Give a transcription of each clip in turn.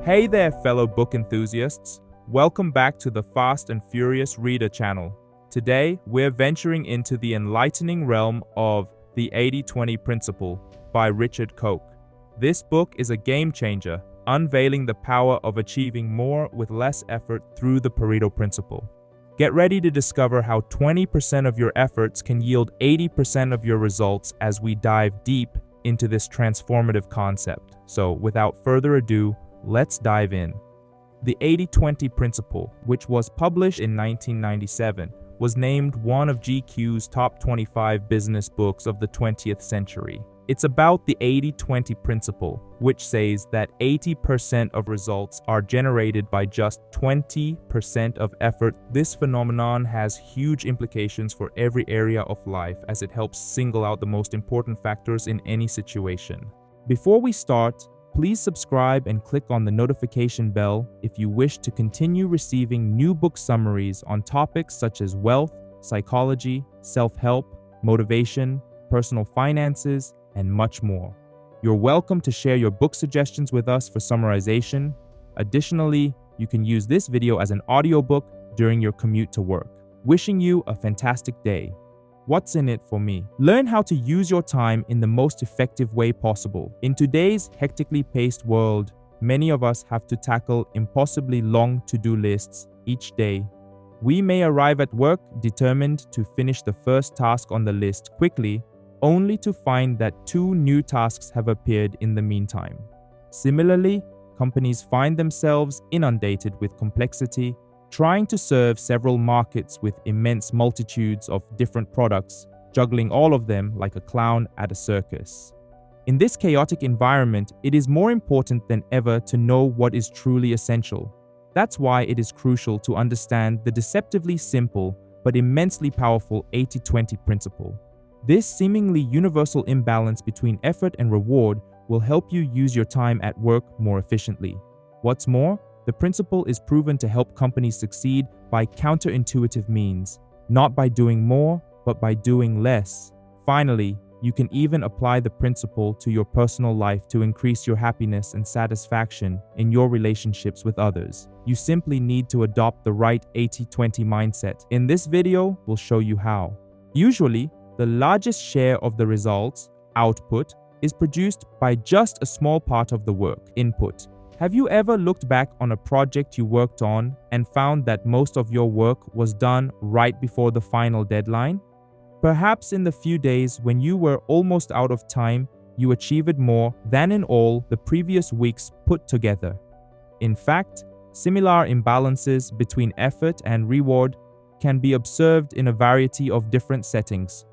Hey there, fellow book enthusiasts. Welcome back to the Fast and Furious Reader channel. Today, we're venturing into the enlightening realm of the 80-20 Principle by Richard Koch. This book is a game changer, unveiling the power of achieving more with less effort through the Pareto Principle. Get ready to discover how 20% of your efforts can yield 80% of your results as we dive deep into this transformative concept. So, without further ado, let's dive in. The 80-20 Principle, which was published in 1997, was named one of GQ's top 25 business books of the 20th century. It's about the 80-20 Principle, which says that 80% of results are generated by just 20% of effort. This phenomenon has huge implications for every area of life as it helps single out the most important factors in any situation. Before we start, please subscribe and click on the notification bell if you wish to continue receiving new book summaries on topics such as wealth, psychology, self-help, motivation, personal finances, and much more. You're welcome to share your book suggestions with us for summarization. Additionally, you can use this video as an audiobook during your commute to work. Wishing you a fantastic day. What's in it for me? Learn how to use your time in the most effective way possible. In today's hectically paced world, many of us have to tackle impossibly long to-do lists each day. We may arrive at work determined to finish the first task on the list quickly, only to find that 2 new tasks have appeared in the meantime. Similarly, companies find themselves inundated with complexity, trying to serve several markets with immense multitudes of different products, juggling all of them like a clown at a circus. In this chaotic environment, it is more important than ever to know what is truly essential. That's why it is crucial to understand the deceptively simple but immensely powerful 80-20 principle. This seemingly universal imbalance between effort and reward will help you use your time at work more efficiently. What's more, the principle is proven to help companies succeed by counterintuitive means, not by doing more, but by doing less. Finally, you can even apply the principle to your personal life to increase your happiness and satisfaction in your relationships with others. You simply need to adopt the right 80-20 mindset. In this video, we'll show you how. Usually, the largest share of the results, output, is produced by just a small part of the work, input. Have you ever looked back on a project you worked on and found that most of your work was done right before the final deadline? Perhaps in the few days when you were almost out of time, you achieved more than in all the previous weeks put together. In fact, similar imbalances between effort and reward can be observed in a variety of different settings.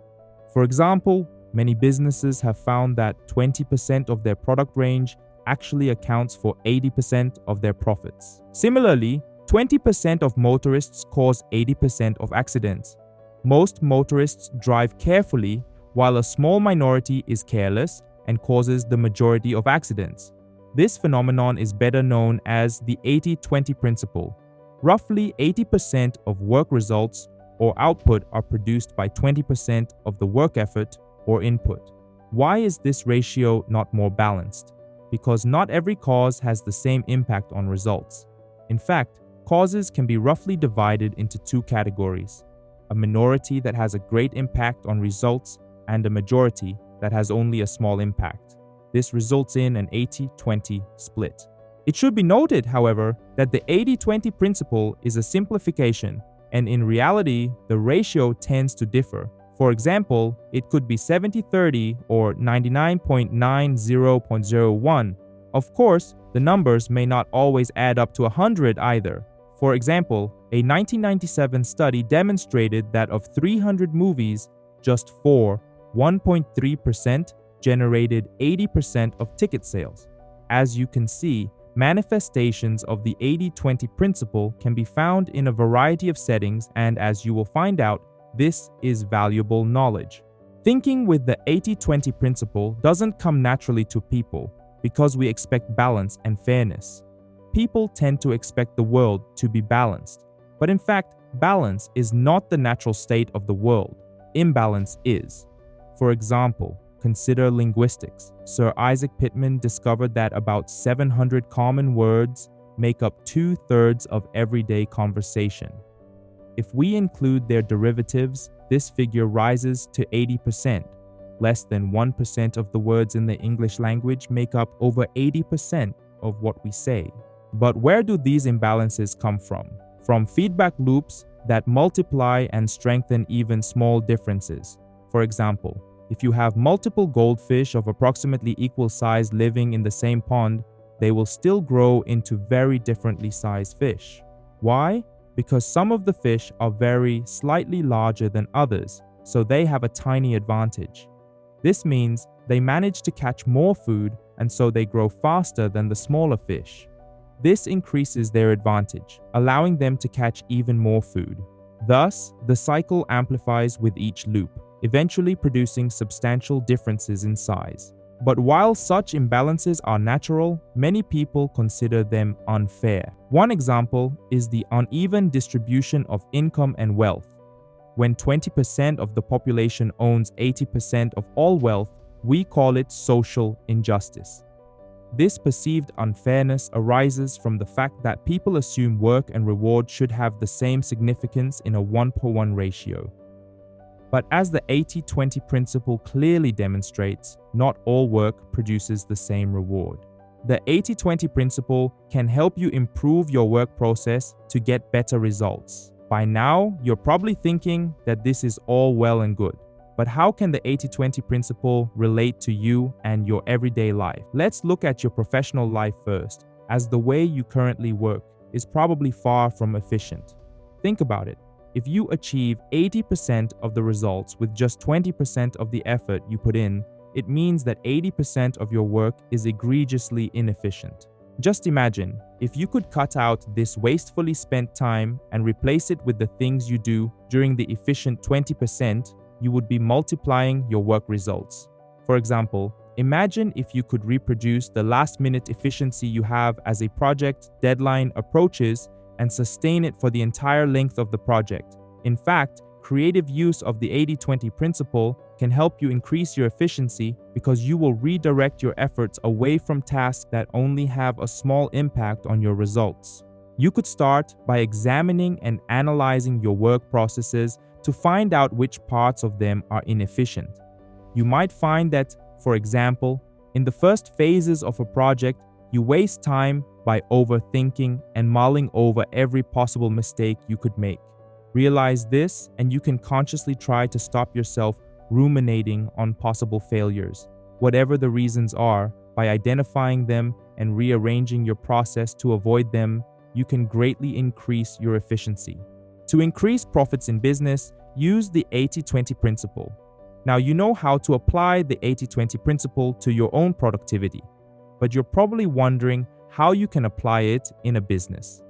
For example, many businesses have found that 20% of their product range actually accounts for 80% of their profits. Similarly, 20% of motorists cause 80% of accidents. Most motorists drive carefully, while a small minority is careless and causes the majority of accidents. This phenomenon is better known as the 80-20 principle. Roughly 80% of work results or output are produced by 20% of the work effort or input. Why is this ratio not more balanced? Because not every cause has the same impact on results. In fact, causes can be roughly divided into 2 categories: a minority that has a great impact on results and a majority that has only a small impact. This results in an 80-20 split. It should be noted, however, that the 80-20 principle is a simplification, and in reality, the ratio tends to differ. For example, it could be 70-30 or 99.90.01. Of course, the numbers may not always add up to 100 either. For example, a 1997 study demonstrated that of 300 movies, just 4, 1.3%, generated 80% of ticket sales. As you can see, manifestations of the 80-20 principle can be found in a variety of settings, and as you will find out, this is valuable knowledge. Thinking with the 80-20 principle doesn't come naturally to people because we expect balance and fairness. People tend to expect the world to be balanced, but in fact, balance is not the natural state of the world. Imbalance is. For example, consider linguistics. Sir Isaac Pitman discovered that about 700 common words make up 2/3 of everyday conversation. If we include their derivatives, this figure rises to 80%. Less than 1% of the words in the English language make up over 80% of what we say. But where do these imbalances come from? From feedback loops that multiply and strengthen even small differences. For example, if you have multiple goldfish of approximately equal size living in the same pond, they will still grow into very differently sized fish. Why? Because some of the fish are very slightly larger than others, so they have a tiny advantage. This means they manage to catch more food, and so they grow faster than the smaller fish. This increases their advantage, allowing them to catch even more food. Thus, the cycle amplifies with each loop, eventually producing substantial differences in size. But while such imbalances are natural, many people consider them unfair. One example is the uneven distribution of income and wealth. When 20% of the population owns 80% of all wealth, we call it social injustice. This perceived unfairness arises from the fact that people assume work and reward should have the same significance in a 1-to-1 ratio. But as the 80-20 principle clearly demonstrates, not all work produces the same reward. The 80-20 principle can help you improve your work process to get better results. By now, you're probably thinking that this is all well and good. But how can the 80-20 principle relate to you and your everyday life? Let's look at your professional life first, as the way you currently work is probably far from efficient. Think about it. If you achieve 80% of the results with just 20% of the effort you put in, it means that 80% of your work is egregiously inefficient. Just imagine, if you could cut out this wastefully spent time and replace it with the things you do during the efficient 20%, you would be multiplying your work results. For example, imagine if you could reproduce the last-minute efficiency you have as a project deadline approaches and sustain it for the entire length of the project. In fact, creative use of the 80-20 principle can help you increase your efficiency because you will redirect your efforts away from tasks that only have a small impact on your results. You could start by examining and analyzing your work processes to find out which parts of them are inefficient. You might find that, for example, in the first phases of a project, you waste time by overthinking and mulling over every possible mistake you could make. Realize this, and you can consciously try to stop yourself ruminating on possible failures, whatever the reasons are. By identifying them and rearranging your process to avoid them, you can greatly increase your efficiency. To increase profits in business, use the 80-20 principle. Now you know how to apply the 80-20 principle to your own productivity, but you're probably wondering how you can apply it in a business.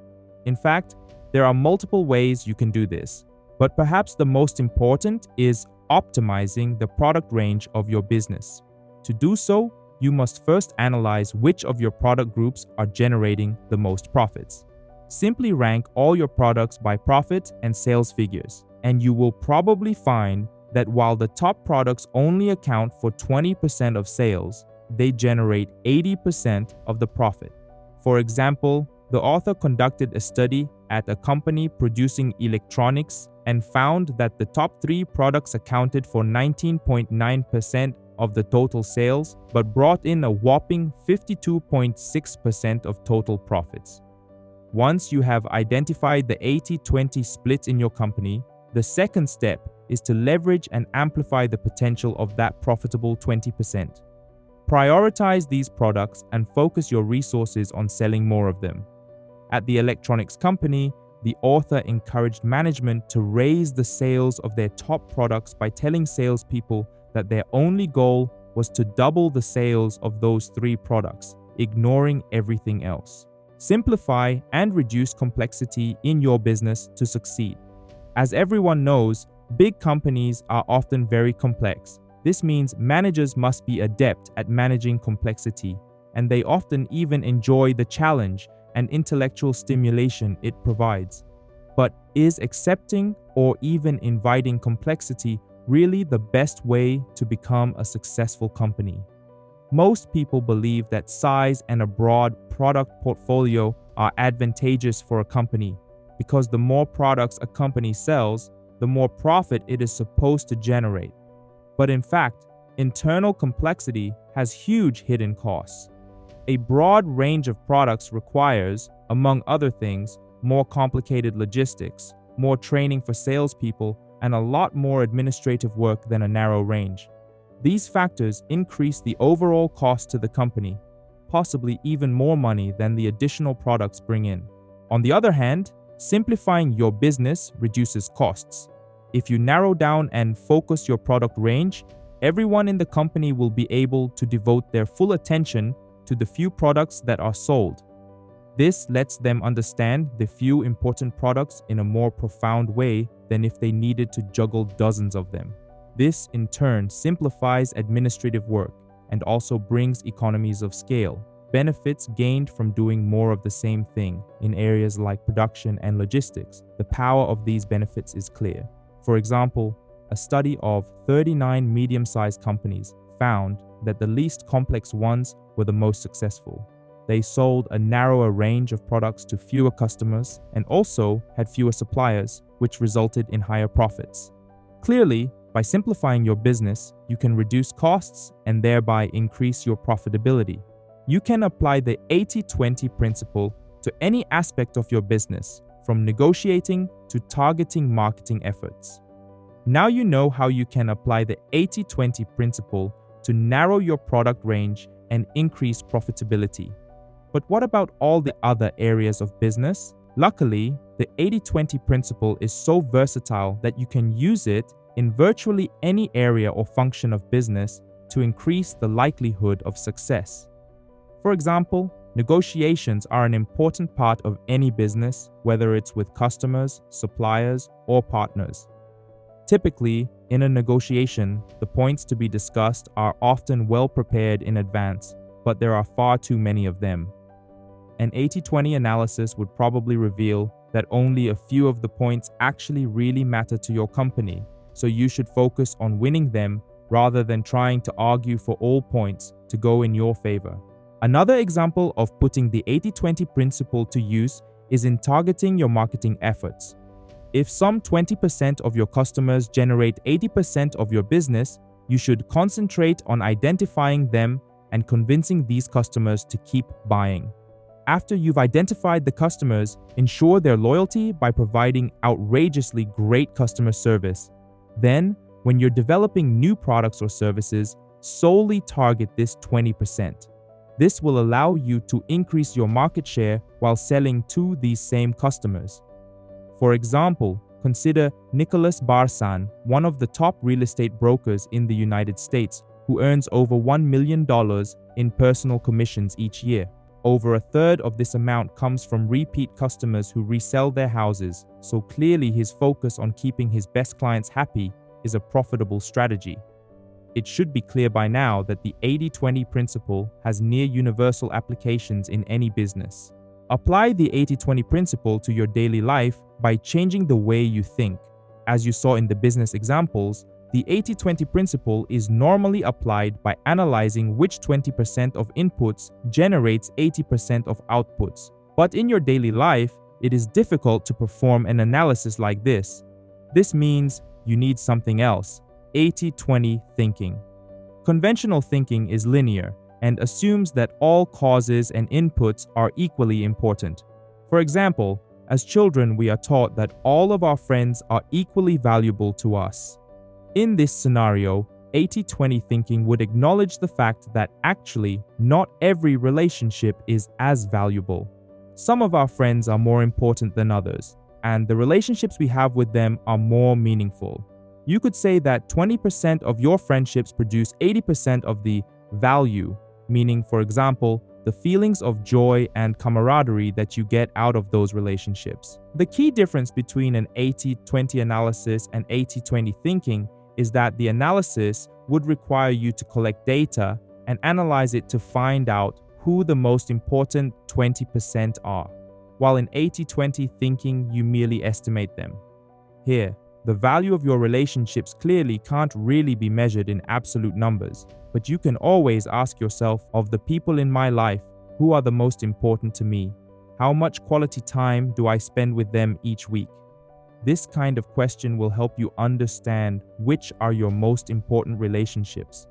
In fact, there are multiple ways you can do this, but perhaps the most important is optimizing the product range of your business. To do so, you must first analyze which of your product groups are generating the most profits. Simply rank all your products by profit and sales figures, and you will probably find that while the top products only account for 20% of sales, they generate 80% of the profit. For example, the author conducted a study at a company producing electronics and found that the top 3 products accounted for 19.9% of the total sales, but brought in a whopping 52.6% of total profits. Once you have identified the 80-20 split in your company, the second step is to leverage and amplify the potential of that profitable 20%. Prioritize these products and focus your resources on selling more of them. At the electronics company, the author encouraged management to raise the sales of their top products by telling salespeople that their only goal was to double the sales of those 3 products, ignoring everything else. Simplify and reduce complexity in your business to succeed. As everyone knows, big companies are often very complex. This means managers must be adept at managing complexity, and they often even enjoy the challenge and intellectual stimulation it provides. But is accepting or even inviting complexity really the best way to become a successful company? Most people believe that size and a broad product portfolio are advantageous for a company because the more products a company sells, the more profit it is supposed to generate. But in fact, internal complexity has huge hidden costs. A broad range of products requires, among other things, more complicated logistics, more training for salespeople, and a lot more administrative work than a narrow range. These factors increase the overall cost to the company, possibly even more money than the additional products bring in. On the other hand, simplifying your business reduces costs. If you narrow down and focus your product range, everyone in the company will be able to devote their full attention to the few products that are sold. This lets them understand the few important products in a more profound way than if they needed to juggle dozens of them. This, in turn, simplifies administrative work and also brings economies of scale, benefits gained from doing more of the same thing in areas like production and logistics. The power of these benefits is clear. For example, a study of 39 medium-sized companies found that the least complex ones were the most successful. They sold a narrower range of products to fewer customers and also had fewer suppliers, which resulted in higher profits. Clearly, by simplifying your business, you can reduce costs and thereby increase your profitability. You can apply the 80-20 principle to any aspect of your business, from negotiating to targeting marketing efforts. Now you know how you can apply the 80-20 principle to narrow your product range and increase profitability. But what about all the other areas of business? Luckily, the 80-20 principle is so versatile that you can use it in virtually any area or function of business to increase the likelihood of success. For example, negotiations are an important part of any business, whether it's with customers, suppliers, or partners. Typically, in a negotiation, the points to be discussed are often well prepared in advance, but there are far too many of them. An 80-20 analysis would probably reveal that only a few of the points actually really matter to your company, so you should focus on winning them rather than trying to argue for all points to go in your favor. Another example of putting the 80-20 principle to use is in targeting your marketing efforts. If some 20% of your customers generate 80% of your business, you should concentrate on identifying them and convincing these customers to keep buying. After you've identified the customers, ensure their loyalty by providing outrageously great customer service. Then, when you're developing new products or services, solely target this 20%. This will allow you to increase your market share while selling to these same customers. For example, consider Nicholas Barsan, one of the top real estate brokers in the United States, who earns over $1 million in personal commissions each year. Over a third of this amount comes from repeat customers who resell their houses, so clearly his focus on keeping his best clients happy is a profitable strategy. It should be clear by now that the 80-20 principle has near universal applications in any business. Apply the 80-20 principle to your daily life by changing the way you think. As you saw in the business examples, the 80-20 principle is normally applied by analyzing which 20% of inputs generates 80% of outputs. But in your daily life, it is difficult to perform an analysis like this. This means you need something else: 80-20 thinking. Conventional thinking is linear and assumes that all causes and inputs are equally important. For example, as children, we are taught that all of our friends are equally valuable to us. In this scenario, 80-20 thinking would acknowledge the fact that actually not every relationship is as valuable. Some of our friends are more important than others, and the relationships we have with them are more meaningful. You could say that 20% of your friendships produce 80% of the value, meaning, for example, the feelings of joy and camaraderie that you get out of those relationships. The key difference between an 80-20 analysis and 80-20 thinking is that the analysis would require you to collect data and analyze it to find out who the most important 20% are, while in 80-20 thinking you merely estimate them. Here, The value of your relationships clearly can't really be measured in absolute numbers, but you can always ask yourself, of the people in my life, who are the most important to me? How much quality time do I spend with them each week? This kind of question will help you understand which are your most important relationships.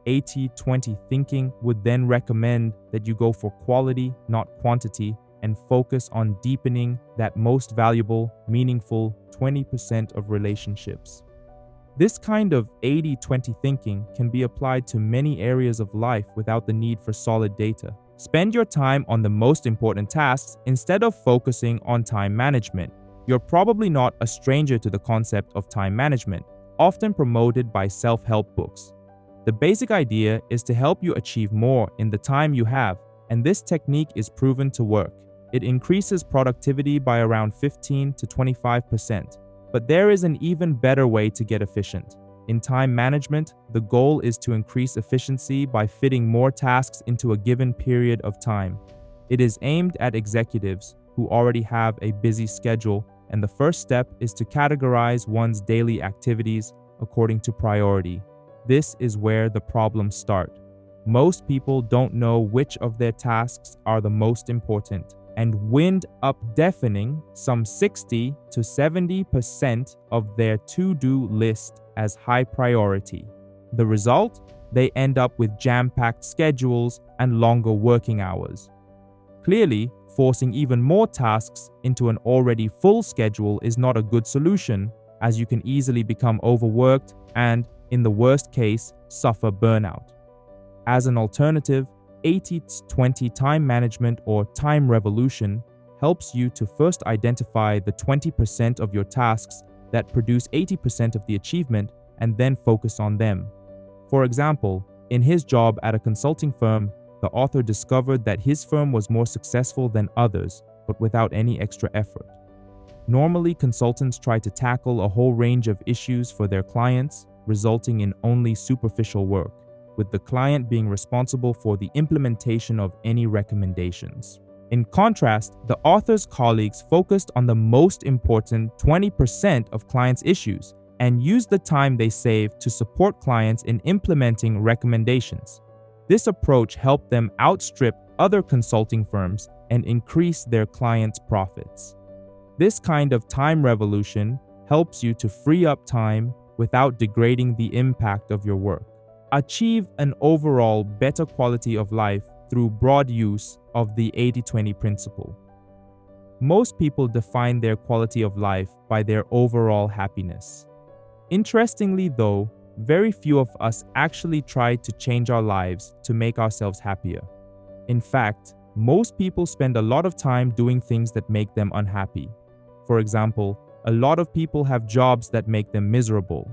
80-20 thinking would then recommend that you go for quality, not quantity, and focus on deepening that most valuable, meaningful 20% of relationships. This kind of 80-20 thinking can be applied to many areas of life without the need for solid data. Spend your time on the most important tasks instead of focusing on time management. You're probably not a stranger to the concept of time management, often promoted by self-help books. The basic idea is to help you achieve more in the time you have, and this technique is proven to work. It increases productivity by around 15 to 25%. But there is an even better way to get efficient. In time management, the goal is to increase efficiency by fitting more tasks into a given period of time. It is aimed at executives who already have a busy schedule, and the first step is to categorize one's daily activities according to priority. This is where the problems start. Most people don't know which of their tasks are the most important, and wind up defining some 60 to 70% of their to-do list as high priority. The result? They end up with jam-packed schedules and longer working hours. Clearly, forcing even more tasks into an already full schedule is not a good solution, as you can easily become overworked and, in the worst case, suffer burnout. As an alternative, 80-20 time management or time revolution helps you to first identify the 20% of your tasks that produce 80% of the achievement and then focus on them. For example, in his job at a consulting firm, the author discovered that his firm was more successful than others, but without any extra effort. Normally, consultants try to tackle a whole range of issues for their clients, resulting in only superficial work, with the client being responsible for the implementation of any recommendations. In contrast, the author's colleagues focused on the most important 20% of clients' issues and used the time they saved to support clients in implementing recommendations. This approach helped them outstrip other consulting firms and increase their clients' profits. This kind of time revolution helps you to free up time without degrading the impact of your work. Achieve an overall better quality of life through broad use of the 80-20 principle. Most people define their quality of life by their overall happiness. Interestingly though, very few of us actually try to change our lives to make ourselves happier. In fact, most people spend a lot of time doing things that make them unhappy. For example, a lot of people have jobs that make them miserable.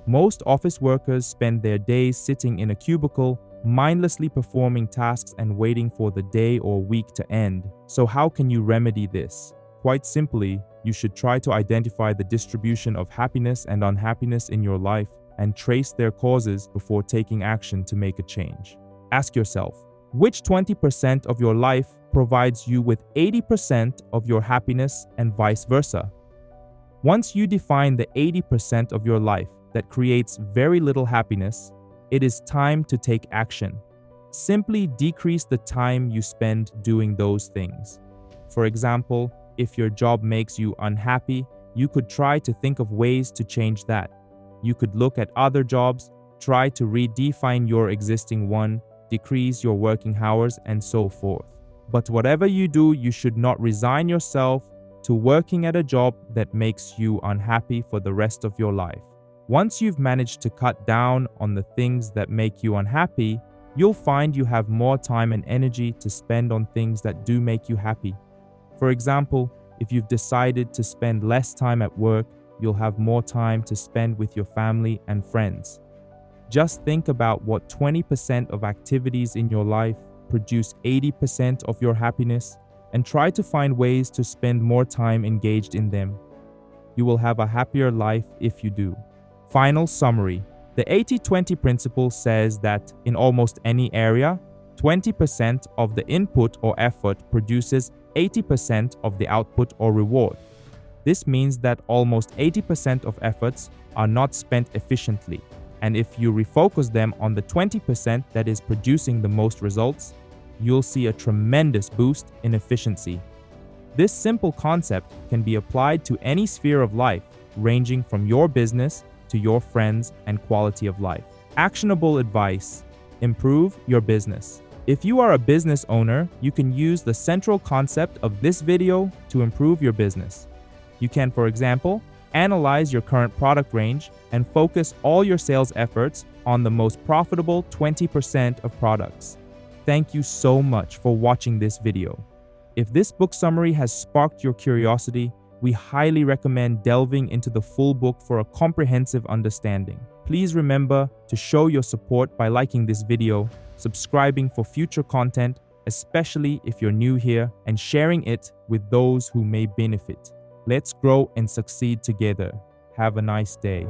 Most office workers spend their days sitting in a cubicle, mindlessly performing tasks and waiting for the day or week to end. So how can you remedy this? Quite simply, you should try to identify the distribution of happiness and unhappiness in your life and trace their causes before taking action to make a change. Ask yourself, which 20% of your life provides you with 80% of your happiness and vice versa? Once you define the 80% of your life that creates very little happiness, it is time to take action. Simply decrease the time you spend doing those things. For example, if your job makes you unhappy, you could try to think of ways to change that. You could look at other jobs, try to redefine your existing one, decrease your working hours, and so forth. But whatever you do, you should not resign yourself to working at a job that makes you unhappy for the rest of your life. Once you've managed to cut down on the things that make you unhappy, you'll find you have more time and energy to spend on things that do make you happy. For example, if you've decided to spend less time at work, you'll have more time to spend with your family and friends. Just think about what 20% of activities in your life produce 80% of your happiness, and try to find ways to spend more time engaged in them. You will have a happier life if you do. Final summary. The 80-20 principle says that in almost any area, 20% of the input or effort produces 80% of the output or reward. This means that almost 80% of efforts are not spent efficiently, and if you refocus them on the 20% that is producing the most results, you'll see a tremendous boost in efficiency. This simple concept can be applied to any sphere of life, ranging from your business to your friends and quality of life. Actionable advice: improve your business. If you are a business owner, you can use the central concept of this video to improve your business. You can, for example, analyze your current product range and focus all your sales efforts on the most profitable 20% of products. Thank you so much for watching this video. If this book summary has sparked your curiosity, we highly recommend delving into the full book for a comprehensive understanding. Please remember to show your support by liking this video, subscribing for future content, especially if you're new here, and sharing it with those who may benefit. Let's grow and succeed together. Have a nice day.